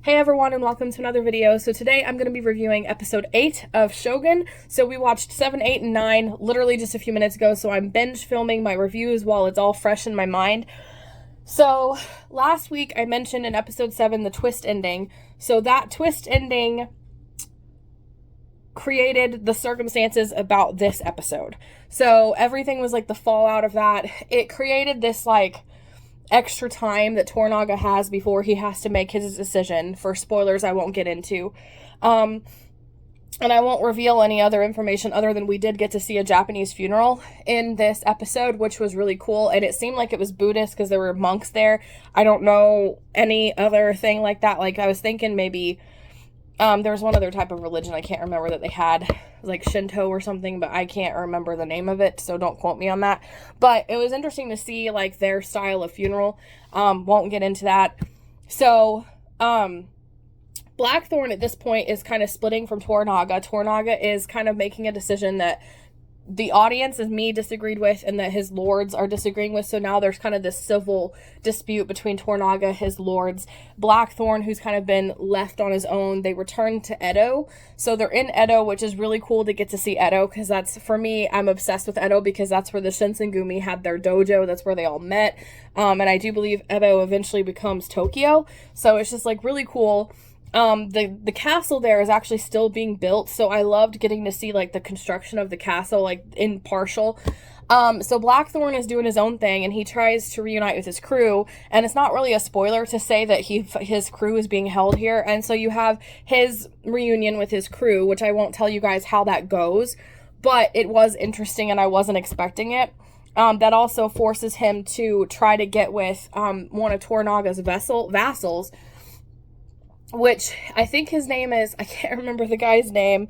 Hey everyone, and welcome to another video. So today I'm going to be reviewing episode 8 of Shogun. So we watched 7, 8, and 9 literally just a few minutes ago, so I'm binge filming my reviews while it's all fresh in my mind. So last week I mentioned in episode 7 the twist ending. So that twist ending created the circumstances about this episode. So everything was like the fallout of that. It created this like extra time that Toranaga has before he has to make his decision. For spoilers, I won't get into. And I won't reveal any other information other than we did get to see a Japanese funeral in this episode, which was really cool. And it seemed like it was Buddhist because there were monks there. I don't know any other thing like that. Like, I was thinking maybe there was one other type of religion I can't remember that they had, like Shinto or something, but I can't remember the name of it, so don't quote me on that. But it was interesting to see like their style of funeral. Won't get into that. So Blackthorn at this point is kind of splitting from Toranaga. Toranaga is kind of making a decision that the audience and me disagreed with, and that his lords are disagreeing with. So now there's kind of this civil dispute between Toranaga, his lords. Blackthorn, who's kind of been left on his own, they return to Edo. So they're in Edo, which is really cool to get to see Edo, because that's, for me, I'm obsessed with Edo because that's where the Shinsengumi had their dojo. That's where they all met. And I do believe Edo eventually becomes Tokyo. So it's just like really cool. The castle there is actually still being built, so I loved getting to see, like, the construction of the castle, like, in partial. So Blackthorn is doing his own thing, and he tries to reunite with his crew, and it's not really a spoiler to say that his crew is being held here, and so you have his reunion with his crew, which I won't tell you guys how that goes, but it was interesting, and I wasn't expecting it. That also forces him to try to get with, one of Toranaga's vassals, which I think his name is, I can't remember the guy's name,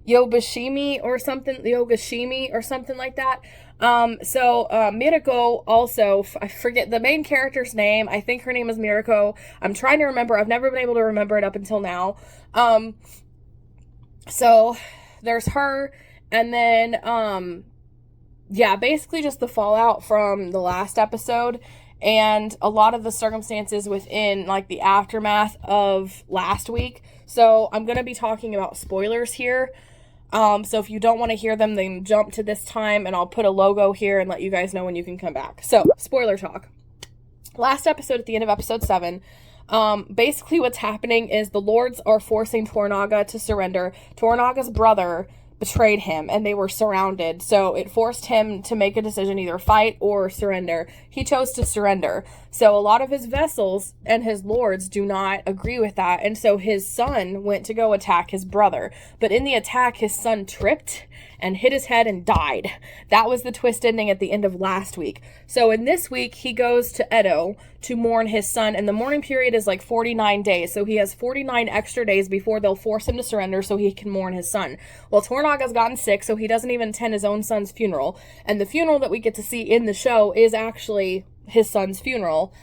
Yogashimi or something like that. Mirako also, I forget the main character's name. I think her name is Mirako. I'm trying to remember. I've never been able to remember it up until now. So there's her, and then, yeah, basically just the fallout from the last episode. And a lot of the circumstances within, like, the aftermath of last week. So I'm going to be talking about spoilers here. So if you don't want to hear them, then jump to this time, and I'll put a logo here and let you guys know when you can come back. So, spoiler talk. Last episode, at the end of episode 7, basically what's happening is the lords are forcing Toranaga to surrender. Toranaga's brother betrayed him, and they were surrounded, so it forced him to make a decision, either fight or surrender. He chose to surrender, so a lot of his vassals and his lords do not agree with that, and so his son went to go attack his brother, but in the attack his son tripped and hit his head and died. That was the twist ending at the end of last week. So in this week, he goes to Edo to mourn his son, and the mourning period is like 49 days, so he has 49 extra days before they'll force him to surrender so he can mourn his son. Well, Toranaga's gotten sick, so he doesn't even attend his own son's funeral, and the funeral that we get to see in the show is actually his son's funeral.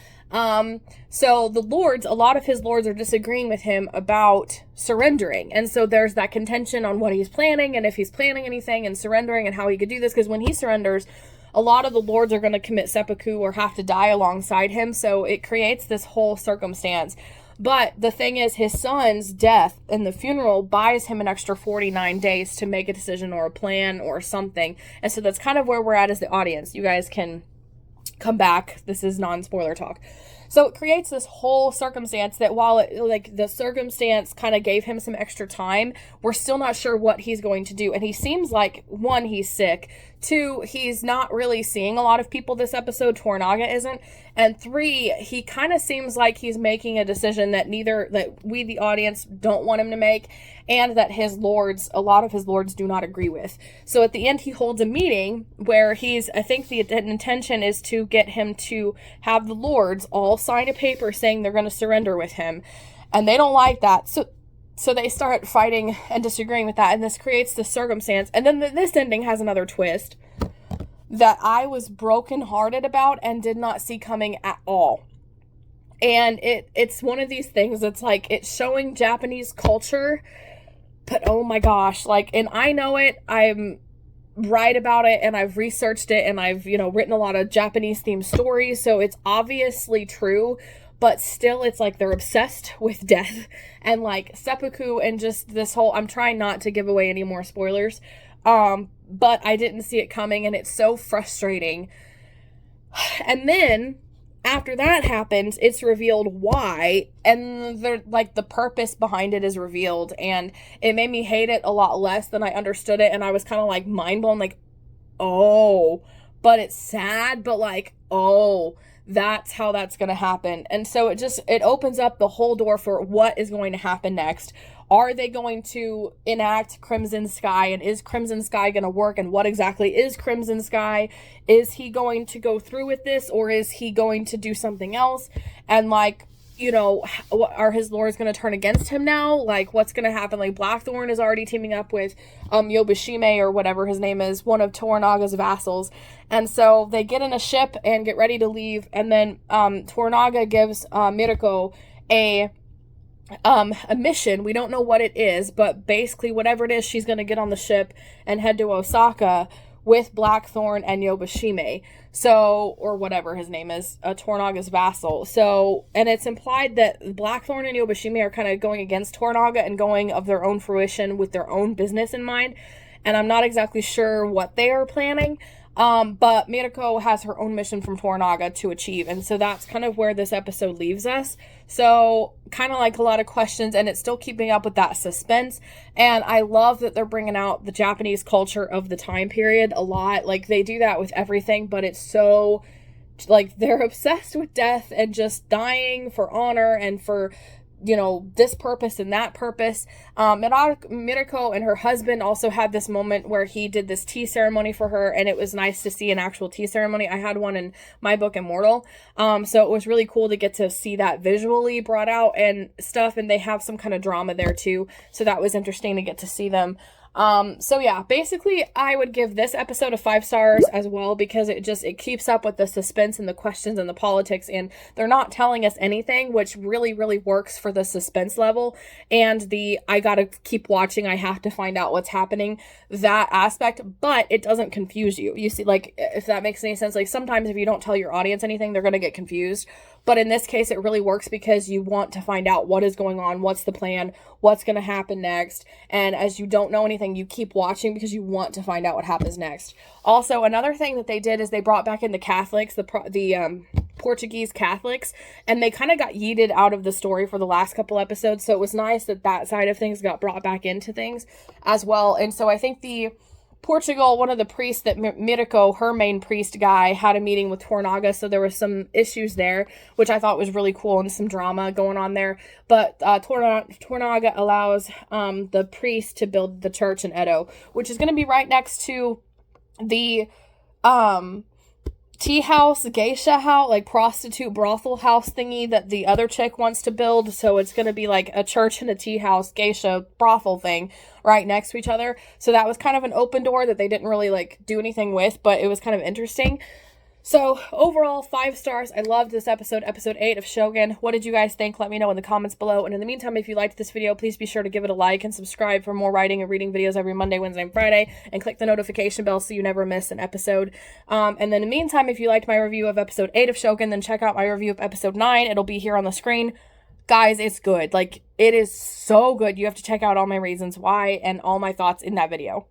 So the lords, a lot of his lords are disagreeing with him about surrendering. And so there's that contention on what he's planning, and if he's planning anything and surrendering, and how he could do this. Because when he surrenders, a lot of the lords are going to commit seppuku or have to die alongside him. So it creates this whole circumstance. But the thing is, his son's death and the funeral buys him an extra 49 days to make a decision or a plan or something. And so that's kind of where we're at as the audience. You guys can come back. This is non-spoiler talk. So it creates this whole circumstance that while the circumstance kind of gave him some extra time, we're still not sure what he's going to do. And he seems like, 1, he's sick. 2, he's not really seeing a lot of people this episode. Toranaga isn't. And 3, he kind of seems like he's making a decision that we, the audience, don't want him to make, and that a lot of his lords do not agree with. So at the end, he holds a meeting where I think the intention is to get him to have the lords all sign a paper saying they're going to surrender with him. And they don't like that. So they start fighting and disagreeing with that, and this creates the circumstance. And then this ending has another twist that I was brokenhearted about and did not see coming at all. And it's one of these things that's like, it's showing Japanese culture, but oh my gosh, like, and I know it, I'm write about it, and I've researched it, and I've, written a lot of Japanese themed stories, so it's obviously true, but still it's like they're obsessed with death, and like seppuku, and just this whole, I'm trying not to give away any more spoilers, but I didn't see it coming, and it's so frustrating. And then after that happens, it's revealed why, and the purpose behind it is revealed, and it made me hate it a lot less than I understood it, and I was kind of like mind blown, like, oh, but it's sad, but like, oh, that's how that's going to happen. And so it opens up the whole door for what is going to happen next. Are they going to enact Crimson Sky, and is Crimson Sky going to work, and what exactly is Crimson Sky? Is he going to go through with this, or is he going to do something else? And like, you know, are his lords going to turn against him now? Like, what's going to happen? Like, Blackthorn is already teaming up with Yobashime, or whatever his name is, one of Toranaga's vassals. And so they get in a ship and get ready to leave, and then Toranaga gives Mirako a mission. We don't know what it is, but basically whatever it is, she's going to get on the ship and head to Osaka with Blackthorn and Yobashime. So, or whatever his name is, Toranaga's vassal. So, and it's implied that Blackthorn and Yobashime are kind of going against Toranaga and going of their own fruition with their own business in mind. And I'm not exactly sure what they are planning. But Mirako has her own mission from Toranaga to achieve. And so that's kind of where this episode leaves us. So kind of like a lot of questions, and it's still keeping up with that suspense. And I love that they're bringing out the Japanese culture of the time period a lot. Like, they do that with everything, but it's so, like, they're obsessed with death and just dying for honor and for, you know, this purpose and that purpose. Mirako and her husband also had this moment where he did this tea ceremony for her, and it was nice to see an actual tea ceremony. I had one in my book Immortal, so it was really cool to get to see that visually brought out and stuff, and they have some kind of drama there too, so that was interesting to get to see them. So yeah, basically I would give this episode a 5 stars as well, because it keeps up with the suspense and the questions and the politics, and they're not telling us anything, which really, really works for the suspense level and I gotta keep watching, I have to find out what's happening, that aspect, but it doesn't confuse you. You see, like, if that makes any sense, like sometimes if you don't tell your audience anything, they're gonna get confused. But in this case, it really works because you want to find out what is going on, what's the plan, what's going to happen next. And as you don't know anything, you keep watching because you want to find out what happens next. Also, another thing that they did is they brought back in the Catholics, the Portuguese Catholics, and they kind of got yeeted out of the story for the last couple episodes. So it was nice that that side of things got brought back into things as well. And so I think Portugal, one of the priests that Mirako, her main priest guy, had a meeting with Toranaga, so there was some issues there, which I thought was really cool, and some drama going on there. But Toranaga allows the priest to build the church in Edo, which is going to be right next to the tea house, geisha house, like prostitute brothel house thingy that the other chick wants to build. So it's going to be like a church and a tea house, geisha brothel thing right next to each other. So that was kind of an open door that they didn't really like do anything with, but it was kind of interesting. So overall, 5 stars. I loved this episode 8 of Shogun. What did you guys think? Let me know in the comments below. And in the meantime, if you liked this video, please be sure to give it a like and subscribe for more writing and reading videos every Monday, Wednesday, and Friday. And click the notification bell so you never miss an episode. And then in the meantime, if you liked my review of episode 8 of Shogun, then check out my review of episode 9. It'll be here on the screen. Guys, it's good. Like, it is so good. You have to check out all my reasons why and all my thoughts in that video.